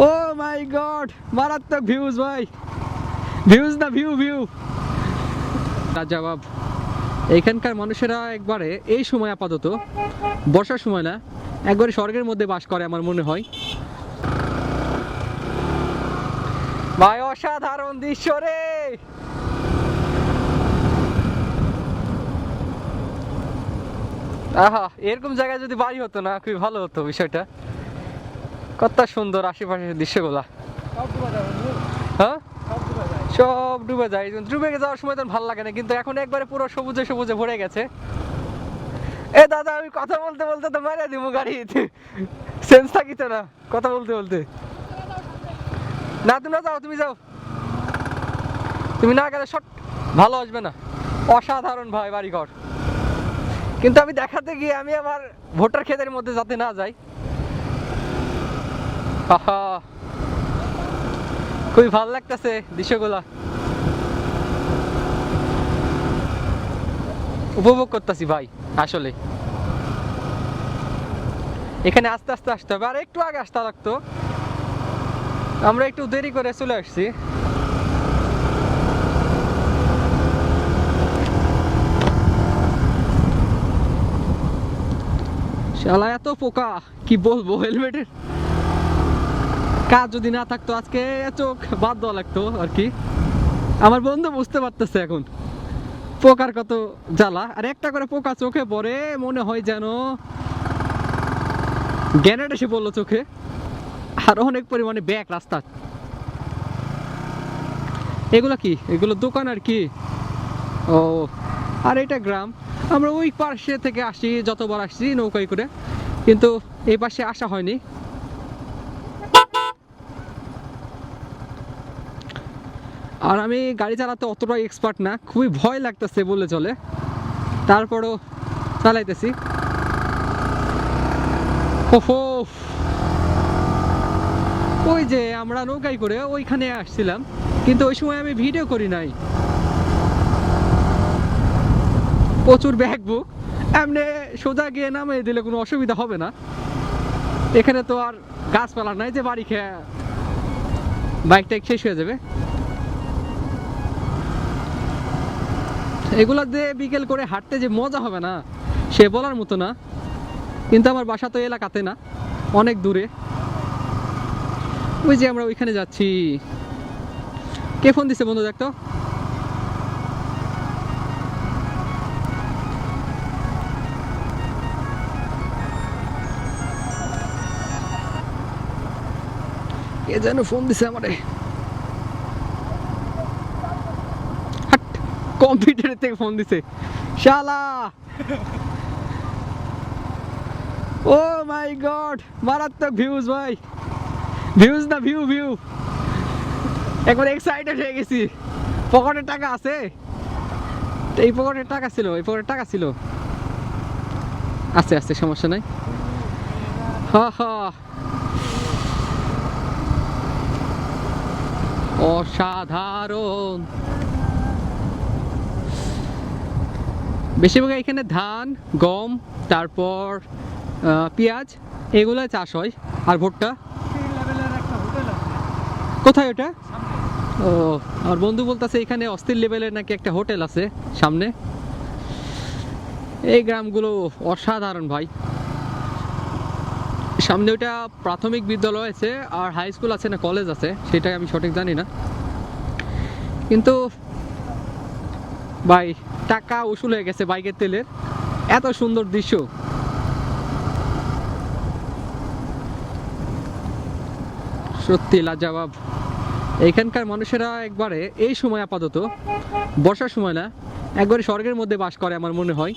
ও মাই god, মারাত্মক views ভাই, views না ভিউ ভিউ। জবাব, এখানকার মানুষেরা একবারে এই সময় আপাতত বর্ষার সময় না, একবারে স্বর্গের মধ্যে বাস করে আমার মনে হয় ভাই। অসাধারণ দৃশ্য রে। আহা, এরকম জায়গায় যদি বাড়ি হতো না খুবই ভালো হতো বিষয়টা। কত সুন্দর আশেপাশের দৃশ্যগুলা। হ্যাঁ, সব ডুবে যায়। ডুবে যাওয়ার সময় তো ভালো লাগে না, কিন্তু এখন একবারে পুরো সবুজে সবুজে ভরে গেছে। এ দাদা, আমি কথা বলতে বলতে তো মারিয়ে দিব গাড়ি, সেন্স থাকিত না কথা বলতে বলতে। না তুমি না যাও, তুমি যাও, তুমি না গেলে শট ভালো আসবে না। অসাধারণ ভাই বাড়িঘর, কিন্তু আমি দেখাতে গিয়ে আমি আমার ভোটার ক্ষেতের মধ্যে যাতে না যাই। আহা, খুবই ভালো লাগতেছে দৃশ্যগুলা, উপভোগ করতেছি ভাই। আসলে এখানে আস্তে আস্তে আসতে হবে, আর একটু আগে আসতে লাগতো, আমরা একটু দেরি করে চলে আসছি। শালা এত পোকা, কি বলবো, হেলমেটের কাজ যদি না থাকতো আজকে চোখ বাদ দেওয়া লাগতো আর কি। আমার বন্ধু বুঝতে পারতেছে এখন পোকার কত জ্বালা। আর একটা করে পোকা চোখে পড়ে মনে হয় যেন গ্যানেট এসে পড়লো চোখে। আর অনেক পরিমাণে ব্যাগ রাস্তা। এগুলো কি, এগুলো দোকান আর কি। ও, আর এটা গ্রাম। আমরা ওই পাশে থেকে আসি, যতবার আসছি নৌকায় করে, কিন্তু এই পাশে আসা হয়নি। আর আমি গাড়ি চালাতে অতটা এক্সপার্ট না, খুবই ভয় লাগতেছে বলে চলে, তারপরও চালাইতেছি। ওহো, ওই যে আমরা নৌকায় করে ওইখানে আসছিলাম, কিন্তু ওই সময় আমি ভিডিও করি নাই। প্রচুর ব্যাগ বুক, এমনি সোজা গিয়ে নামিয়ে দিলে কোনো অসুবিধা হবে না। এখানে তো আর গাছপালা নাই যে বাড়ি খেয়ে বাইকটা শেষ হয়ে যাবে। এগুলা দিয়ে বিকেল করে হাঁটতে যে মজা হবে না সে বলার মতো না। কিন্তু আমার বাসা তো এলাকাতে না, অনেক দূরে। ওই যে আমরা ওইখানে যাচ্ছি। কে ফোন দিছে বন্ধু, দেখতো। কে যেন ফোন দিছে আমারে। কম্পিউটার থেকে ফোন দিছে শালা। ও মাই গড, মারাত্মক ভিউজ ভাই, ভিউজ না ভিউ ভিউ। একবার এক্সাইটেড হয়ে গেছি। পকেটে টাকা আছে, এই পকেটে টাকা ছিল, এই পকেটে টাকা ছিল। আস্তে আস্তে, সমস্যা নাই। হা হা, অসাধারণ। বেশিরভাগ এখানে ধান, গম, তারপর পেঁয়াজ, এগুলো চাষ হয়। আর ভুট্টা। কোথায় ওটা? ও, আর বন্ধু বলতেছে এখানে অস্থির লেভেলের নাকি একটা হোটেল আছে সামনে। এই গ্রামগুলো অসাধারণ ভাই। সামনে ওটা প্রাথমিক বিদ্যালয় আছে, আর হাই স্কুল আছে না কলেজ আছে সেটা আমি সঠিক জানি না, কিন্তু ভাই টাকা উসুল হয়ে গেছে বাইকের তেলের। এত সুন্দর দৃশ্য, সত্যি লাজবাব। এখানকার মানুষেরা একবারে এই সময় আপাতত বর্ষার সময় না, একবারে স্বর্গের মধ্যে বাস করে আমার মনে হয়।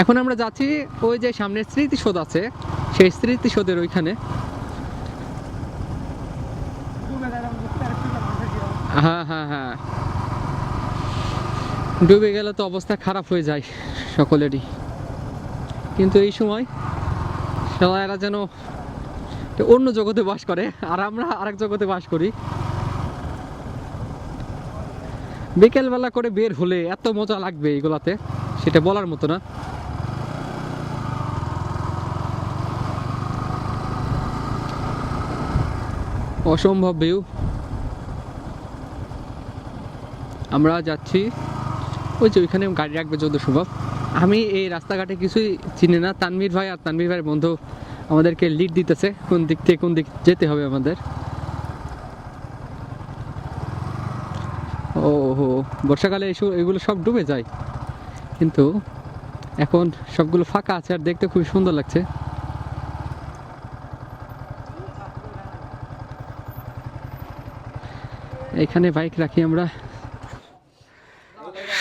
এখন আমরা যাচ্ছি ওই যে সামনে স্মৃতিসৌধ আছে, সেই স্মৃতিসৌধের ওইখানে। হ্যাঁ হ্যাঁ হ্যাঁ, ডুবে গেলে তো অবস্থা খারাপ হয়ে যায় সকলেরই। কিন্তু এই সময় এরা যেন অন্য জগতে বাস করে, আর আমরা আরেক জগতে বাস করি। বিকেলবেলা করে বের হলে এত মজা লাগবে এগুলাতে, সেটা বলার মতো না। অসম্ভব ভিউ। আমরা যাচ্ছি ওই যে ওইখানে গাড়ি রাখবে যত সম্ভব। আমি এই রাস্তাঘাটে কিছুই চিনি না, তানভীর ভাই আর তানভীর ভাইয়ের বন্ধু আমাদেরকে লিড দিতেছে কোন দিক থেকে কোন দিক যেতে হবে আমাদের। ও হো, বর্ষাকালে এগুলো সব ডুবে যায়, কিন্তু এখন সবগুলো ফাঁকা আছে আর দেখতে খুব সুন্দর লাগছে। এখানে বাইক রাখি আমরা।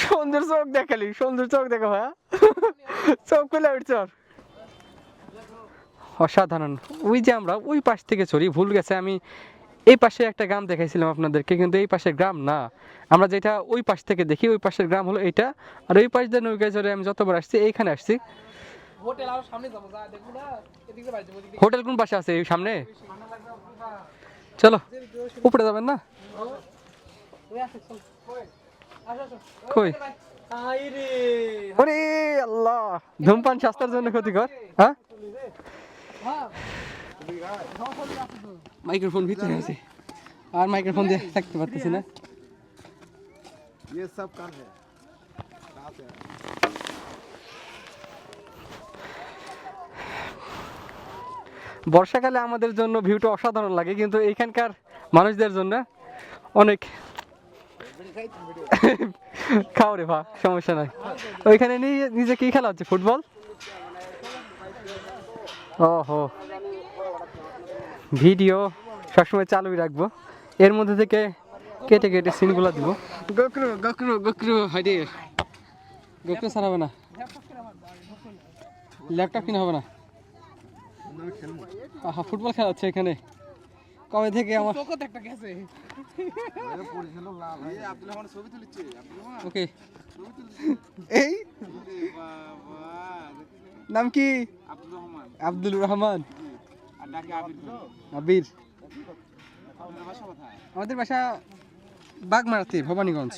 সুন্দর চোখ দেখালি, সুন্দর চোখ দেখা ভাইয়া, চোখ খুলে উঠছে। অসাধারণ। ওই যে আমরা ওই পাশ থেকে চলি, ভুল গেছে, আমি এই পাশে একটা গ্রাম দেখাইছিলাম আপনাদেরকে, কিন্তু এই পাশের গ্রাম না, আমরা যেটা ওই পাশ থেকে দেখি ওই পাশের গ্রাম হলো এইটা। আর ওই পাশ দিয়ে নৌকায় চড়ে আমি যতবার আসছি এইখানে আসছি। হোটেল কোন পাশে আছে? এই সামনে। চলো উপরে যাবেন না? কই? ওরে আল্লাহ, ধূমপান স্বাস্থ্যের জন্য ক্ষতিকর। হ্যাঁ, মাইক্রোফোন ভিতরে আছে আর মাইক্রোফোন দিয়ে থাকতে পারতেছি না। বর্ষাকালে আমাদের জন্য ভিউটা অসাধারণ লাগে, কিন্তু এখানকার মানুষদের জন্য অনেক খাও রে ভা, সমস্যা নাই। ওইখানে নিজে কি খেলা হচ্ছে? ফুটবল। ওহো, ভিডিও সবসময় চালুই রাখবো, এর মধ্যে থেকে কেটে কেটে সিনগুলো দিব। গোকরু গোকরু গোকরু হাইডে, গোকরু ছাড়াবে না, ল্যাপটপ কিনা হবে না। আহা, ফুটবল খেলা হচ্ছে এখানে কবে থেকে আমার। ওকে, এই নাম কি? আব্দুল রহমান। আবির। আমাদের বাসা বাগমারাতে, ভবানীগঞ্জ।